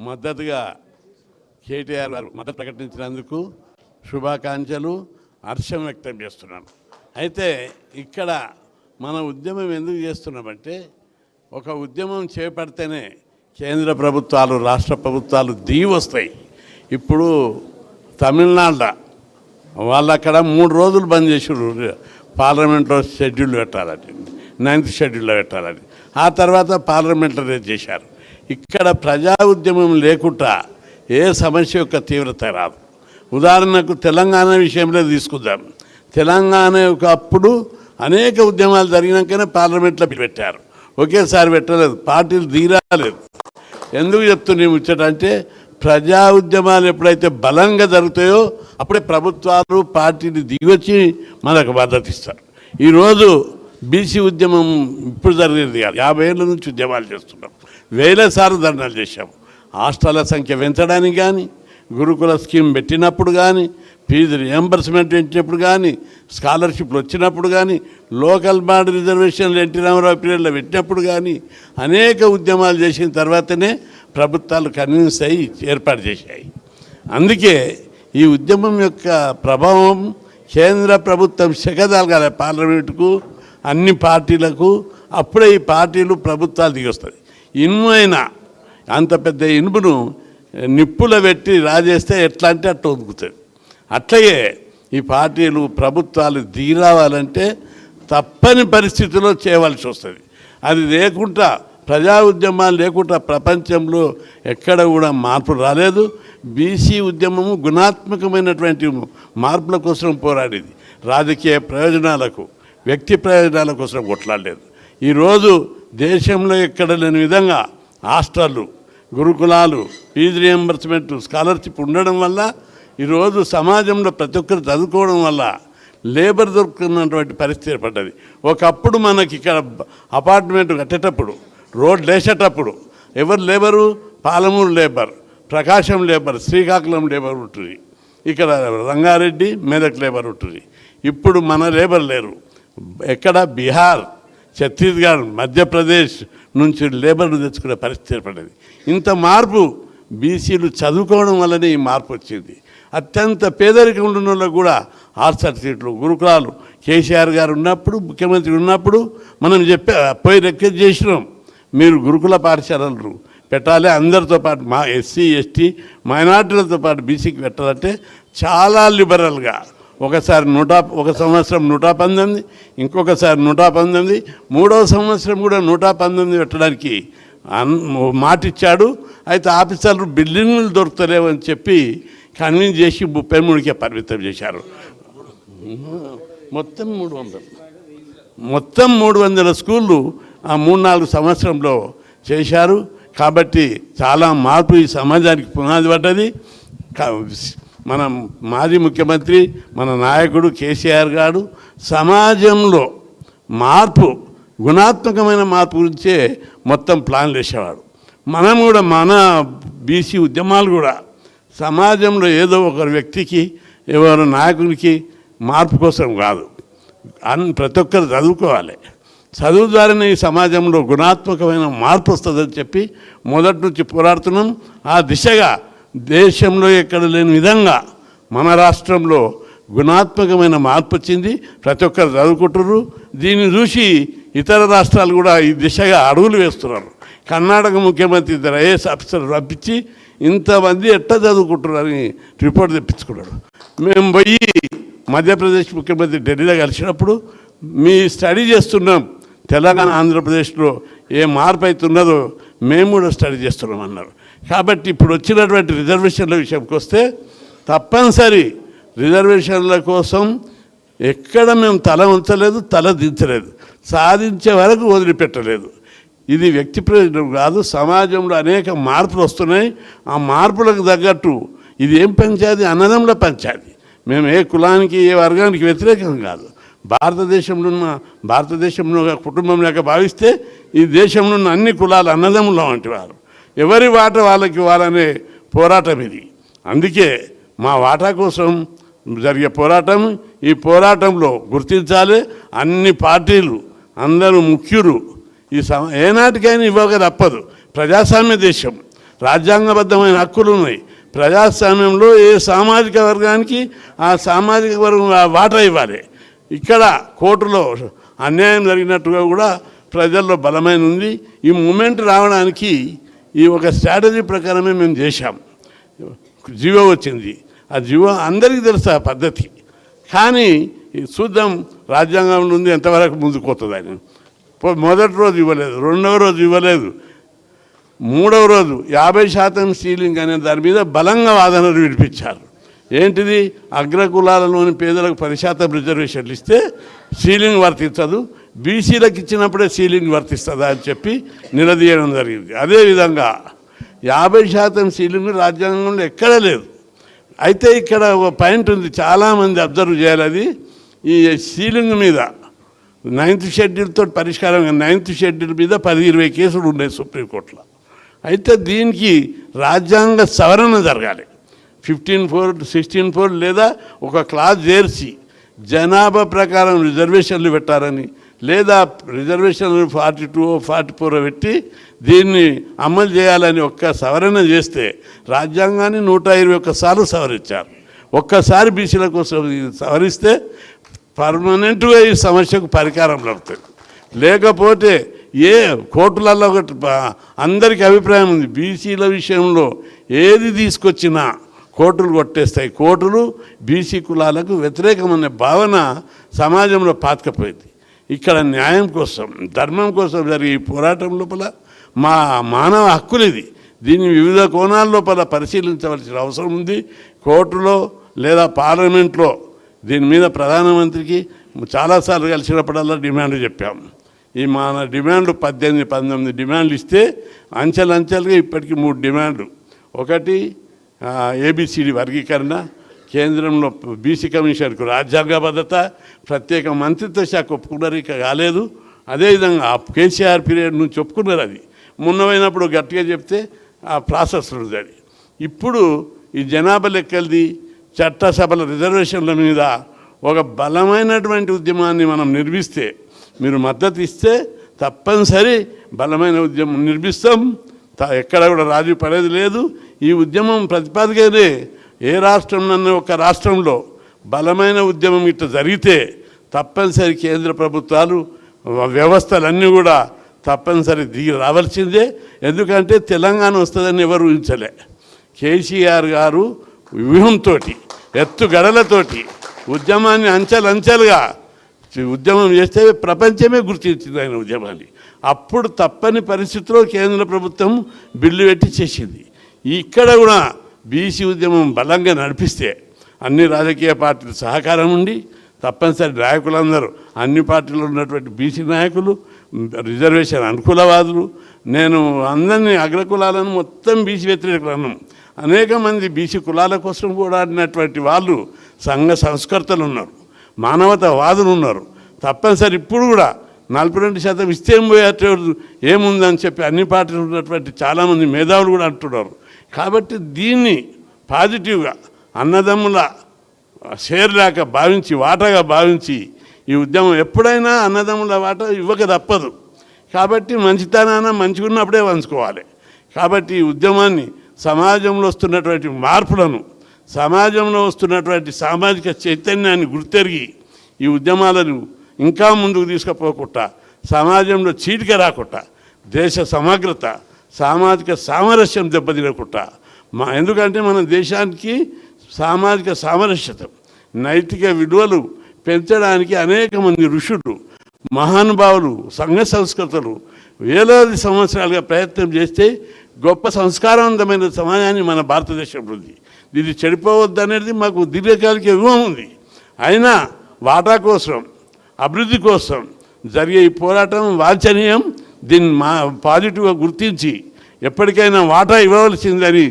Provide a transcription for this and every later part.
మద్దతుగా కేటీఆర్ గారు మద్దతు ప్రకటించినందుకు శుభాకాంక్షలు, హర్షం వ్యక్తం చేస్తున్నాను. అయితే ఇక్కడ మన ఉద్యమం ఎందుకు చేస్తున్నామంటే, ఒక ఉద్యమం చేపడితేనే కేంద్ర ప్రభుత్వాలు, రాష్ట్ర ప్రభుత్వాలు దిగి వస్తాయి. ఇప్పుడు తమిళనాడులో వాళ్ళు అక్కడ 3 రోజులు బంద్ చేసారు, పార్లమెంట్లో షెడ్యూల్ పెట్టాలని, 9th షెడ్యూల్లో పెట్టాలని. ఆ తర్వాత పార్లమెంటరీ చేశారు. ఇక్కడ ప్రజా ఉద్యమం లేకుండా ఏ సమస్య యొక్క తీవ్రత రాదు. ఉదాహరణకు తెలంగాణ విషయంలో తీసుకుందాం. తెలంగాణ యొక్క అప్పుడు అనేక ఉద్యమాలు జరిగినాకనే పార్లమెంట్లో పెట్టారు, ఒకేసారి పెట్టలేదు, పార్టీలు దిగిరాలేదు. ఎందుకు చెప్తున్నాయి ముచ్చటంటే, ప్రజా ఉద్యమాలు ఎప్పుడైతే బలంగా జరుగుతాయో అప్పుడే ప్రభుత్వాలు పార్టీలు దిగొచ్చి మనకు మద్దతు ఇస్తారు. ఈరోజు బీసీ ఉద్యమం ఇప్పుడు జరిగేది కాదు, 50 ఏళ్ళ నుంచి ఉద్యమాలు చేస్తున్నాం, వేల సార్లు ధర్నాలు చేశాము. హాస్టళ్ల సంఖ్య పెంచడానికి కానీ, గురుకుల స్కీమ్ పెట్టినప్పుడు కానీ, ఫీజు రియంబర్స్మెంట్ పెట్టినప్పుడు కానీ, స్కాలర్షిప్లు వచ్చినప్పుడు కానీ, లోకల్ బాడీ రిజర్వేషన్లు ఎన్టీ రామారావు పీరియడ్లో పెట్టినప్పుడు కానీ అనేక ఉద్యమాలు చేసిన తర్వాతనే ప్రభుత్వాలు కన్విన్స్ అయ్యి ఏర్పాటు చేశాయి. అందుకే ఈ ఉద్యమం యొక్క ప్రభావం కేంద్ర ప్రభుత్వం శకదాలుగా పార్లమెంటుకు, అన్ని పార్టీలకు, అప్పుడే ఈ పార్టీలు ప్రభుత్వాలు దిగొస్తుంది. ఇనుము అయినా అంత పెద్ద ఇనుమును నిప్పులో పెట్టి రాజేస్తే ఎట్లా అంటే అట్లా ఒదుకుతుంది. అట్లాగే ఈ పార్టీలు ప్రభుత్వాలు దిగి రావాలంటే తప్పని పరిస్థితిలో చేయవలసి వస్తుంది. అది లేకుండా, ప్రజా ఉద్యమాలు లేకుండా ప్రపంచంలో ఎక్కడ కూడా మార్పు రాలేదు. బీసీ ఉద్యమము గుణాత్మకమైనటువంటి మార్పుల కోసం పోరాడేది, రాజకీయ ప్రయోజనాలకు, వ్యక్తి ప్రయోజనాల కోసం కొట్లాడలేదు. ఈరోజు దేశంలో ఎక్కడ లేని విధంగా హాస్టళ్ళు, గురుకులాలు, ఫీజు రియంబర్స్మెంట్, స్కాలర్షిప్ ఉండడం వల్ల ఈరోజు సమాజంలో ప్రతి ఒక్కరు చదువుకోవడం వల్ల లేబర్ దొరుకుతున్నటువంటి పరిస్థితి ఏర్పడ్డది. ఒకప్పుడు మనకి ఇక్కడ అపార్ట్మెంట్ కట్టేటప్పుడు, రోడ్లు వేసేటప్పుడు ఎవరు లేబరు? పాలమూరు లేబర్, ప్రకాశం లేబర్, శ్రీకాకుళం లేబర్ ఉంటుంది, ఇక్కడ రంగారెడ్డి, మెదక్ లేబర్ ఉంటుంది. ఇప్పుడు మన లేబర్ లేరు. ఎక్కడ? బీహార్, ఛత్తీస్గఢ్, మధ్యప్రదేశ్ నుంచి లేబర్ను తెచ్చుకునే పరిస్థితి ఏర్పడింది. ఇంత మార్పు బీసీలు చదువుకోవడం వల్లనే ఈ మార్పు వచ్చింది. అత్యంత పేదరికం ఉన్న వాళ్ళకు కూడా హాస్టల్ సీట్లు, గురుకులాలు కేసీఆర్ గారు ఉన్నప్పుడు, ముఖ్యమంత్రి ఉన్నప్పుడు మనం పోయి రిక్వెస్ట్ చేసినాం, మీరు గురుకుల పాఠశాలలు పెట్టాలి, అందరితో పాటు మా ఎస్సీ ఎస్టీ మైనార్టీలతో పాటు బీసీకి పెట్టాలంటే చాలా లిబరల్గా, ఒకసారి ఒక సంవత్సరం 119, ఇంకొకసారి 119, 3వ సంవత్సరం కూడా 119 పెట్టడానికి మాటిచ్చాడు. అయితే ఆఫీసర్లు బిల్డింగ్లు దొరుకుతలేవని చెప్పి కన్విన్స్ చేసి 33కే పరిమితం చేశారు. మొత్తం 300 స్కూళ్ళు ఆ 3-4 సంవత్సరంలో చేశారు. కాబట్టి చాలా మార్పు ఈ సమాజానికి పునాది పడ్డది. మన మాజీ ముఖ్యమంత్రి, మన నాయకుడు కేసీఆర్ గారు సమాజంలో మార్పు, గుణాత్మకమైన మార్పు గురించే మొత్తం ప్లాన్లు వేసేవాడు. మనం కూడా మన బీసీ ఉద్యమాలు కూడా సమాజంలో ఏదో ఒక వ్యక్తికి, ఎవరు నాయకునికి మార్పు కోసం కాదు, ప్రతి ఒక్కరు చదువుకోవాలి, చదువు ద్వారానే ఈ సమాజంలో గుణాత్మకమైన మార్పు వస్తుందని చెప్పి మొదటి నుంచి పోరాడుతున్నాం. ఆ దిశగా దేశంలో ఎక్కడ లేని విధంగా మన రాష్ట్రంలో గుణాత్మకమైన మార్పు వచ్చింది. ప్రతి ఒక్కరు చదువుకుంటున్నారు. దీన్ని చూసి ఇతర రాష్ట్రాలు కూడా ఈ దిశగా అడుగులు వేస్తున్నారు. కర్ణాటక ముఖ్యమంత్రి 2 ఐఏఎస్ ఆఫీసర్లు పంపించి ఇంతమంది ఎట్లా చదువుకుంటున్నారని రిపోర్ట్ తెప్పించుకున్నాడు. మేము పోయి మధ్యప్రదేశ్ ముఖ్యమంత్రి ఢిల్లీలో కలిసినప్పుడు, మీ స్టడీ చేస్తున్నాం, తెలంగాణ ఆంధ్రప్రదేశ్లో ఏ మార్పు అవుతున్నదో మేము కూడా స్టడీ చేస్తున్నాం అన్నారు. కాబట్టి ఇప్పుడు వచ్చినటువంటి రిజర్వేషన్ల విషయంకి వస్తే, తప్పనిసరి రిజర్వేషన్ల కోసం ఎక్కడ మేము తల ఉంచలేదు, తల దించలేదు, సాధించే వరకు వదిలిపెట్టలేదు. ఇది వ్యక్తి ప్రయోజనం కాదు, సమాజంలో అనేక మార్పులు వస్తున్నాయి. ఆ మార్పులకు తగ్గట్టు ఇది ఏం పంచాయతీ? అన్నదమ్ముల పంచాయతీ. మేము ఏ కులానికి, ఏ వర్గానికి వ్యతిరేకం కాదు. భారతదేశంలో కుటుంబం లేక భావిస్తే ఈ దేశంలో ఉన్న అన్ని కులాలు అన్నదమ్ముల వంటి వారు, ఎవరి వాటా వాళ్ళకి ఇవ్వాలనే పోరాటం ఇది. అందుకే మా వాటా కోసం జరిగే పోరాటం. ఈ పోరాటంలో గుర్తించాలి, అన్ని పార్టీలు, అందరూ ముఖ్యులు ఈ ఏనాటికైనా ఇవ్వక తప్పదు. ప్రజాస్వామ్య దేశం, రాజ్యాంగబద్ధమైన హక్కులు ఉన్నాయి. ప్రజాస్వామ్యంలో ఏ సామాజిక వర్గానికి ఆ సామాజిక వర్గం వాటా ఇవ్వాలి. ఇక్కడ కోర్టులో అన్యాయం జరిగినట్టుగా కూడా ప్రజల్లో బలమైన ఉంది. ఈ మూమెంట్ రావడానికి ఈ ఒక స్ట్రాటజీ ప్రకారమే మేము చేశాం. జీవో వచ్చింది, ఆ జీవో అందరికీ తెలుసు ఆ పద్ధతి. కానీ చూద్దాం రాజ్యాంగంలో ఉంది ఎంతవరకు ముందుకు పోతుందని. మొదటి రోజు ఇవ్వలేదు, రెండవ రోజు ఇవ్వలేదు, మూడవ రోజు 50% సీలింగ్ అనే దాని మీద బలంగా వాదనలు వినిపించారు. ఏంటిది, అగ్రకులాలలోని పేదలకు 10% రిజర్వేషన్లు ఇస్తే సీలింగ్ వర్తించదు, బీసీలకు ఇచ్చినప్పుడే సీలింగ్ వర్తిస్తుందా అని చెప్పి నిలదీయడం జరిగింది. అదేవిధంగా 50% సీలింగ్ రాజ్యాంగంలో ఎక్కడా లేదు. అయితే ఇక్కడ ఒక పాయింట్ ఉంది, చాలామంది అబ్జర్వ్ చేయాలి. అది ఈ సీలింగ్ మీద 9th షెడ్యూల్తో పరిష్కారం. 9th షెడ్యూల్ మీద 10-20 కేసులు ఉన్నాయి సుప్రీంకోర్టులో. అయితే దీనికి రాజ్యాంగ సవరణ జరగాలి. 15(4), 16(4) లేదా ఒక క్లాజ్ చేర్చి జనాభా ప్రకారం రిజర్వేషన్లు పెట్టారని, లేదా రిజర్వేషన్లు 42, 44 పెట్టి దీన్ని అమలు చేయాలని ఒక్క సవరణ చేస్తే, రాజ్యాంగాన్ని 121 సార్లు సవరించారు. ఒక్కసారి బీసీల కోసం సవరిస్తే పర్మనెంట్గా ఈ సమస్యకు పరిష్కారం లభిస్తుంది. లేకపోతే ఏ కోర్టులలో అందరికీ అభిప్రాయం ఉంది, బీసీల విషయంలో ఏది తీసుకొచ్చినా కోర్టులు కొట్టేస్తాయి. కోర్టులు బీసీ కులాలకు వ్యతిరేకమనే భావన సమాజంలో పాతుకపోయింది. ఇక్కడ న్యాయం కోసం, ధర్మం కోసం జరిగే ఈ పోరాటం లోపల మా మానవ హక్కులు ఇది. దీన్ని వివిధ కోణాల లోపల పరిశీలించవలసిన అవసరం ఉంది. కోర్టులో లేదా పార్లమెంట్లో దీని మీద ప్రధానమంత్రికి చాలాసార్లు కలిసినప్పుడల్లా డిమాండ్ చెప్పాము. ఈ మన డిమాండ్లు 18-19 డిమాండ్లు ఇస్తే అంచెలంచెలుగా ఇప్పటికీ 3 డిమాండ్లు. ఒకటి ఏబిసిడి వర్గీకరణ, కేంద్రంలో బీసీ కమిషన్కు రాజ్యాంగ భద్రత, ప్రత్యేక మంత్రిత్వ శాఖ ఒప్పుకున్నారు, ఇక కాలేదు. అదేవిధంగా కేసీఆర్ పీరియడ్ నుంచి ఒప్పుకున్నారు. అది మొన్నమైనప్పుడు గట్టిగా చెప్తే ఆ ప్రాసెస్ ఉంది. అది ఇప్పుడు ఈ జనాభా లెక్కలది, చట్టసభల రిజర్వేషన్ల మీద ఒక బలమైనటువంటి ఉద్యమాన్ని మనం నిర్మిస్తే, మీరు మద్దతు ఇస్తే తప్పనిసరి బలమైన ఉద్యమం నిర్మిస్తాం. ఎక్కడ కూడా రాజీ పడేది లేదు. ఈ ఉద్యమం ప్రతిపాదికనే ఏ రాష్ట్రంలోనే ఒక రాష్ట్రంలో బలమైన ఉద్యమం ఇట్లా జరిగితే తప్పనిసరి కేంద్ర ప్రభుత్వాలు వ్యవస్థలన్నీ కూడా తప్పనిసరి దిగి రావాల్సిందే. ఎందుకంటే తెలంగాణ వస్తుందని ఎవరు ఊహించలే. కేసీఆర్ గారు వ్యూహంతో, ఎత్తుగడలతోటి ఉద్యమాన్ని అంచెలంచెలుగా ఉద్యమం చేస్తే ప్రపంచమే గుర్తించింది ఆయన ఉద్యమాన్ని. అప్పుడు తప్పని పరిస్థితిలో కేంద్ర ప్రభుత్వం బిల్లు పెట్టి చేసింది. ఇక్కడ కూడా బీసీ ఉద్యమం బలంగా నడిపిస్తే అన్ని రాజకీయ పార్టీల సహకారం ఉండి తప్పనిసరి నాయకులందరూ, అన్ని పార్టీలు ఉన్నటువంటి బీసీ నాయకులు, రిజర్వేషన్ అనుకూలవాదులు, నేను అందరినీ అగ్రకులాలను మొత్తం బీసీ వ్యతిరేకులను, అనేక మంది బీసీ కులాల కోసం పోరాడినటువంటి వాళ్ళు సంఘ సంస్కర్తలు ఉన్నారు, మానవతావాదులు ఉన్నారు. తప్పనిసరి ఇప్పుడు కూడా 42% ఇస్తే ఏముందని చెప్పి అన్ని పార్టీలు ఉన్నటువంటి చాలామంది మేధావులు కూడా అంటున్నారు. కాబట్టి దీన్ని పాజిటివ్గా అన్నదమ్ముల షేర్ లేక భావించి, వాటాగా భావించి ఈ ఉద్యమం ఎప్పుడైనా అన్నదమ్ముల వాటా ఇవ్వక తప్పదు. కాబట్టి మంచితనాన మంచిగా ఉన్నప్పుడే పంచుకోవాలి. కాబట్టి ఈ ఉద్యమాన్ని, సమాజంలో వస్తున్నటువంటి మార్పులను, సమాజంలో వస్తున్నటువంటి సామాజిక చైతన్యాన్ని గుర్తెరిగి ఈ ఉద్యమాలను ఇంకా ముందుకు తీసుకుపోకుండా, సమాజంలో చీటిక రాకుండా, దేశ సమగ్రత, సామాజిక సామరస్యం దెబ్బతినకుండా, ఎందుకంటే మన దేశానికి సామాజిక సామరస్యత, నైతిక విలువలు పెంచడానికి అనేక మంది ఋషులు, మహానుభావులు, సంఘ సంస్కృతులు వేలాది సంవత్సరాలుగా ప్రయత్నం చేస్తే గొప్ప సంస్కారవంతమైన సమాజాన్ని మన భారతదేశంలో ఉంది. ఇది చెడిపోవద్దనేది మాకు దీర్ఘకాలిక వ్యూహం ఉంది. అయినా వాటా కోసం, అభివృద్ధి కోసం జరిగే ఈ పోరాటం వాంఛనీయం. దీన్ని పాజిటివ్గా గుర్తించి ఎప్పటికైనా వాటా ఇవ్వవలసిందని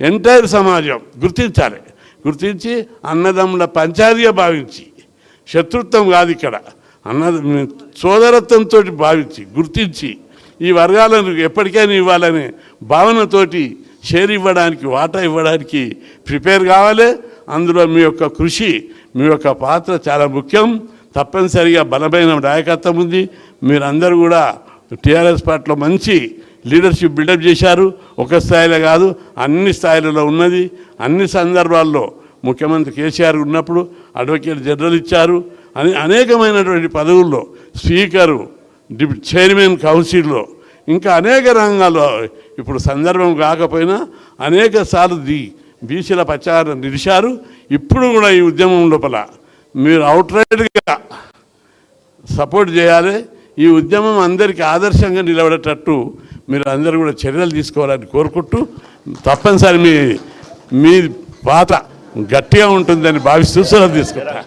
ఎంటైర్ సమాజం గుర్తించాలి. గుర్తించి అన్నదమ్ముల పంచాయతీగా భావించి, శత్రుత్వం కాదు ఇక్కడ, సోదరత్వంతో భావించి, గుర్తించి ఈ వర్గాలను ఎప్పటికైనా ఇవ్వాలనే భావనతోటి షేర్ ఇవ్వడానికి, వాటా ఇవ్వడానికి ప్రిపేర్ కావాలి. అందులో మీ యొక్క కృషి, మీ యొక్క పాత్ర చాలా ముఖ్యం. తప్పనిసరిగా బలమైన నాయకత్వం ఉంది. మీరందరూ కూడా టీఆర్ఎస్ పార్టీలో మంచి లీడర్షిప్ బిల్డప్ చేశారు. ఒక స్థాయిలో కాదు, అన్ని స్థాయిలలో ఉన్నది. అన్ని సందర్భాల్లో ముఖ్యమంత్రి కేసీఆర్ ఉన్నప్పుడు అడ్వకేట్ జనరల్ ఇచ్చారు. అనేకమైనటువంటి పదవుల్లో స్పీకరు, చైర్మన్ కౌన్సిల్లో, ఇంకా అనేక రంగాల్లో ఇప్పుడు సందర్భం కాకపోయినా అనేక సార్లు బీసీల పక్షాన నిలిచారు. ఇప్పుడు కూడా ఈ ఉద్యమం లోపల మీరు అవుట్రైట్గా సపోర్ట్ చేయాలి. ఈ ఉద్యమం అందరికీ ఆదర్శంగా నిలబడేటట్టు మీరు అందరూ కూడా చర్యలు తీసుకోవాలని కోరుకుంటూ, తప్పనిసరి మీ పాత్ర గట్టిగా ఉంటుందని భావిస్తూ సెలవు తీసుకుంటా.